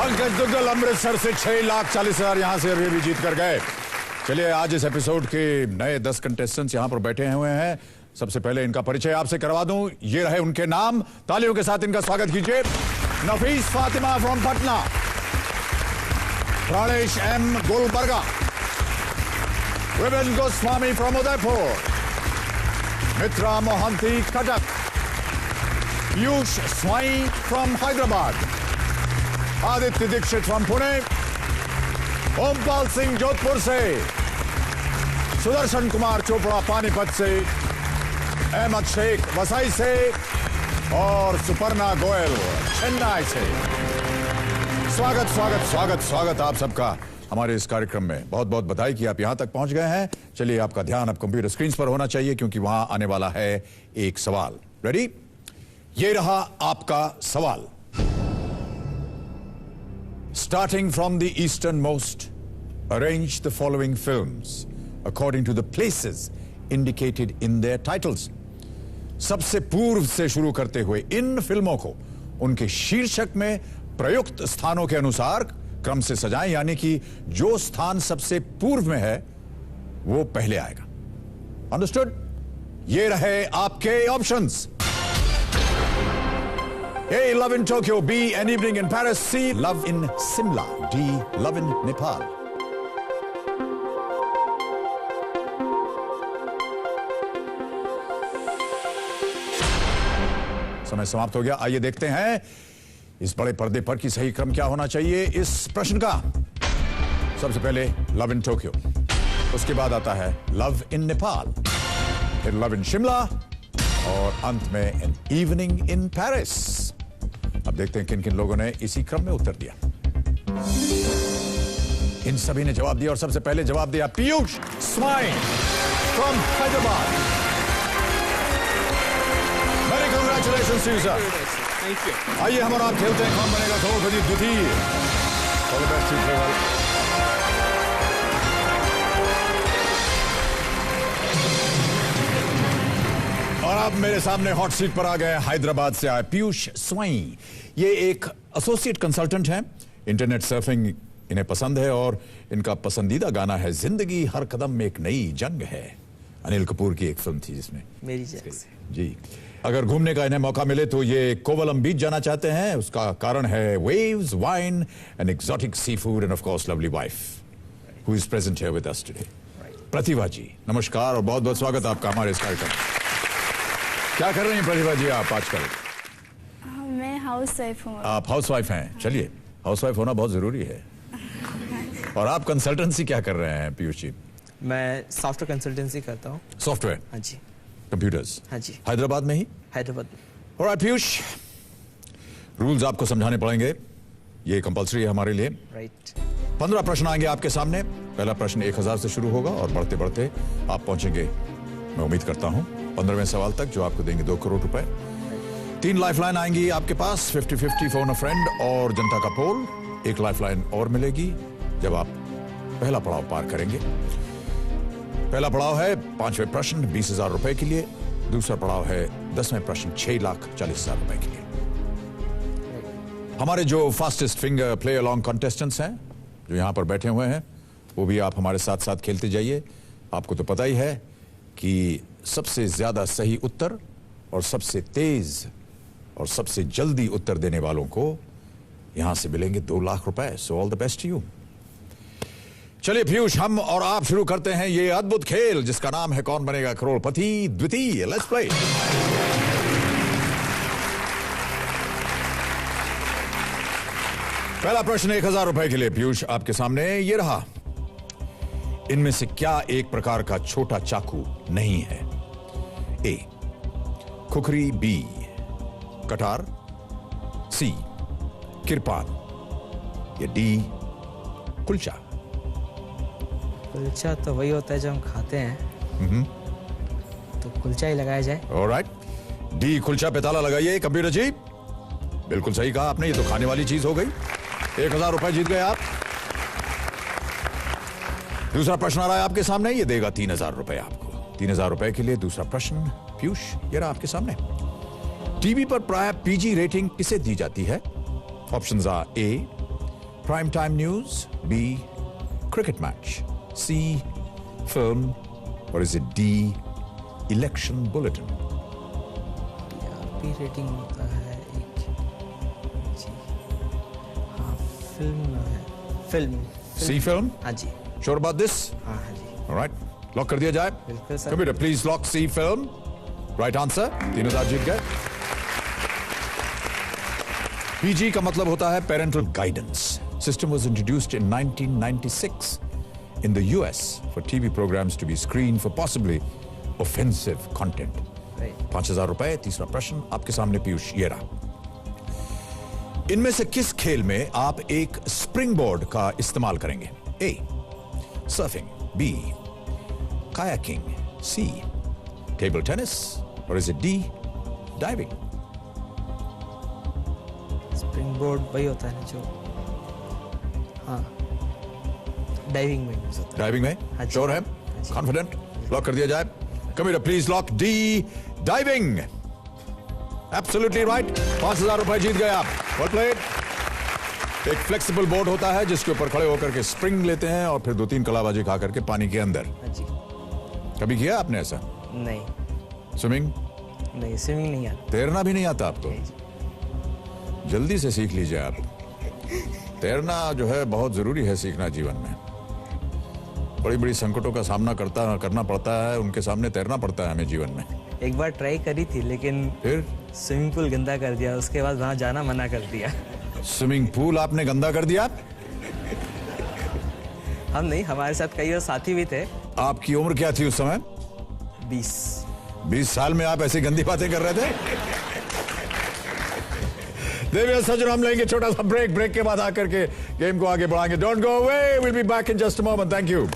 पंकज दुग्गल अमृतसर से 6,40,000 यहां से अभी जीत कर गए। चलिए आज इस एपिसोड के नए 10 कंटेस्टेंट्स यहां पर बैठे हुए हैं। सबसे पहले इनका परिचय आपसे करवा दूं। ये रहे उनके नाम, तालियों के साथ इनका स्वागत कीजिए। Nafees Fatima from Patna, Pranesh M Gulbarga, Vipin Goswami from Udaipur, Mitra Mohanty Cuttack, Piyush Swai from Hyderabad, Aditya Dikshit from Pune, Ompal Singh Jodhpur से, सुदर्शन कुमार चोपड़ा पानीपत से, अहमद शेख वसई से और सुपर्णा गोयल चेन्नई से। स्वागत स्वागत स्वागत स्वागत आप सबका हमारे इस कार्यक्रम में। बहुत बहुत बधाई कि आप यहां तक पहुंच गए हैं। चलिए आपका ध्यान अब कंप्यूटर स्क्रीन पर होना चाहिए क्योंकि वहां आने वाला है एक सवाल। रेडी? ये रहा आपका सवाल। Starting from the easternmost, arrange the following films according to the places indicated in their titles. सबसे पूर्व से शुरू करते हुए इन फिल्मों को उनके शीर्षक में प्रयुक्त स्थानों के अनुसार क्रम से सजाएं, यानी कि जो स्थान सबसे पूर्व में है वो पहले आएगा। अंडरस्टूड? ये रहे आपके options. A, Love in Tokyo. B, An Evening in Paris. C, Love in Simla. D, Love in Nepal. समय समाप्त हो गया। आइए देखते हैं इस बड़े पर्दे पर की सही क्रम क्या होना चाहिए इस प्रश्न का। सबसे पहले लव इन टोक्यो, उसके बाद आता है लव इन नेपाल, फिर लव इन शिमला और अंत में एन इवनिंग इन पेरिस। अब देखते हैं किन किन लोगों ने इसी क्रम में उत्तर दिया। इन सभी ने जवाब दिया और सबसे पहले जवाब दिया Piyush Swai from Hyderabad. Very congratulations to you sir. Thank you. आइए हम और आप खेलते हैं कौन बनेगा करोड़पति द्वितीय। All the best to you. और अब मेरे सामने हॉट सीट पर आ गए हैदराबाद से आए पीयूष स्वाई। ये एक एसोसिएट कंसल्टेंट हैं, इंटरनेट सर्फिंग इन्हें पसंद है और इनका पसंदीदा गाना है जिंदगी हर कदम में एक नई जंग है। अनिल कपूर की एक फिल्म थी जिसमें मेरी जंग से। जी। अगर घूमने का इन्हें मौका मिले तो ये कोवलम बीच जाना चाहते हैं। उसका कारण है waves, wine and exotic sea food and of course lovely wife who is present here with us today. Pratibha ji नमस्कार और बहुत बहुत स्वागत आपका हमारे इस कार्यक्रम में। क्या कर रही हैं प्रतिभा जी आप आजकल? मैं हाउस वाइफ हूँ। आप हाउस वाइफ हैं? चलिए, हाउस वाइफ होना बहुत जरूरी है। और आप कंसल्टेंसी क्या कर रहे हैं पीयूष जी? मैं सॉफ्टवेयर कंसल्टेंसी करता हूँ। सॉफ्टवेयर? हाँ जी। कंप्यूटर्स? हाँ जी। हैदराबाद में ही? हैदराबाद में। ऑलराइट पीयूष, रूल्स आपको समझाने पड़ेंगे, ये कंपल्सरी है हमारे लिए। राइट। 15 प्रश्न आएंगे आपके सामने। पहला प्रश्न 1000 से शुरू होगा और बढ़ते बढ़ते आप पहुंचेंगे, मैं उम्मीद करता हूं, 15वें सवाल तक, जो आपको देंगे 2 करोड़ रुपए। 3 लाइफलाइन आएंगी आपके पास, 50-50 फोन अ फ्रेंड और जनता का पोल। 1 लाइफलाइन और मिलेगी जब आप पहला पड़ाव पार करेंगे। पहला पड़ाव है 5वें प्रश्न 20,000 रुपए के लिए। दूसरा पड़ाव है 10वें प्रश्न 6,40,000 रुपए के लिए। हमारे जो fastest finger play along contestants हैं जो यहां पर बैठे हुए हैं, वो भी आप हमारे साथ साथ खेलते जाइए। आपको तो पता ही है कि सबसे ज्यादा सही उत्तर और सबसे तेज और सबसे जल्दी उत्तर देने वालों को यहां से मिलेंगे 2 लाख रुपए। So all the best to you. चलिए पीयूष, हम और आप शुरू करते हैं ये अद्भुत खेल जिसका नाम है कौन बनेगा करोड़पति द्वितीय। Let's play. पहला प्रश्न 1000 रुपए के लिए पीयूष आपके सामने ये रहा। इनमें से क्या एक प्रकार का छोटा चाकू नहीं है? ए खुखरी, बी कटार, सी किरपान या डी कुलचा? कुलचा तो वही होता है जो हम खाते हैं, तो कुलचा ही लगाया जाए। ऑलराइट, डी कुलचा पे ताला लगाइए। कंप्यूटर जी बिल्कुल सही कहा आपने, ये तो खाने वाली चीज हो गई। 1000 रुपए जीत गए आप। दूसरा प्रश्न आ रहा है आपके सामने, ये देगा 3000 रुपए आपको। 3000 रुपए के लिए दूसरा प्रश्न पीयूष ये रहा आपके सामने। टीवी पर प्राय पीजी रेटिंग किसे दी जाती है? Options are A prime time news, B, cricket match, C, film, or is it D, election bulletin? P rating होता है एक जी हाँ फिल्म है फिल्म C, film? हाँ जी Sure about this? हाँ हाँ जी All right. Lock कर दिया जाए? बिल्कुल sir. Computer, please lock C, film. Right answer. 3,000 जीत गए। PG का मतलब होता है parental guidance. System was introduced in 1996 in the US for TV programs to be screened for possibly offensive content. Right 5,000 रुपए। तीसरा प्रश्न आपके सामने पीयूष ये रहा। इनमें से किस खेल में आप एक स्प्रिंग बोर्ड का इस्तेमाल करेंगे? A, surfing, B, kayaking, C, table tennis, or is it D, diving? Spring board वही होता है ना जो हाँ डाइविंग में यूज होता है डाइविंग में हाँ जी। श्योर है? हाँ जी। कॉन्फिडेंट? लॉक कर दिया जाए। Computer please lock D, diving. Absolutely right. 5,000 रुपए जीत गए आप। Well played. एक फ्लेक्सिबल बोर्ड होता है जिसके ऊपर खड़े होकर के स्प्रिंग लेते हैं और फिर 2-3 कलाबाजी खा करके पानी के अंदर। हाँ जी कभी किया आपने ऐसा? नहीं स्विमिंग? नहीं स्विमिंग नहीं आता तैरना भी नहीं आता आपको? नहीं जी। जल्दी से सीख लीजिए आप। तैरना जो है बहुत जरूरी है सीखना जीवन में। बड़ी बड़ी संकटों का सामना करना पड़ता है, उनके सामने तैरना पड़ता है हमें जीवन में। एक बार ट्राई करी थी लेकिन फिर स्विमिंग पूल गंदा कर दिया, उसके बाद वहां जाना मना कर दिया। स्विमिंग पूल आपने गंदा कर दिया? हम नहीं, हमारे साथ कई और साथी भी थे। आपकी उम्र क्या थी उस समय? 20 साल में आप ऐसी गंदी बातें कर रहे थे? देविया सज्जन, हम लेंगे छोटा सा ब्रेक के बाद आकर के गेम को आगे बढ़ाएंगे। Don't go away, will be back in just a moment. Thank you.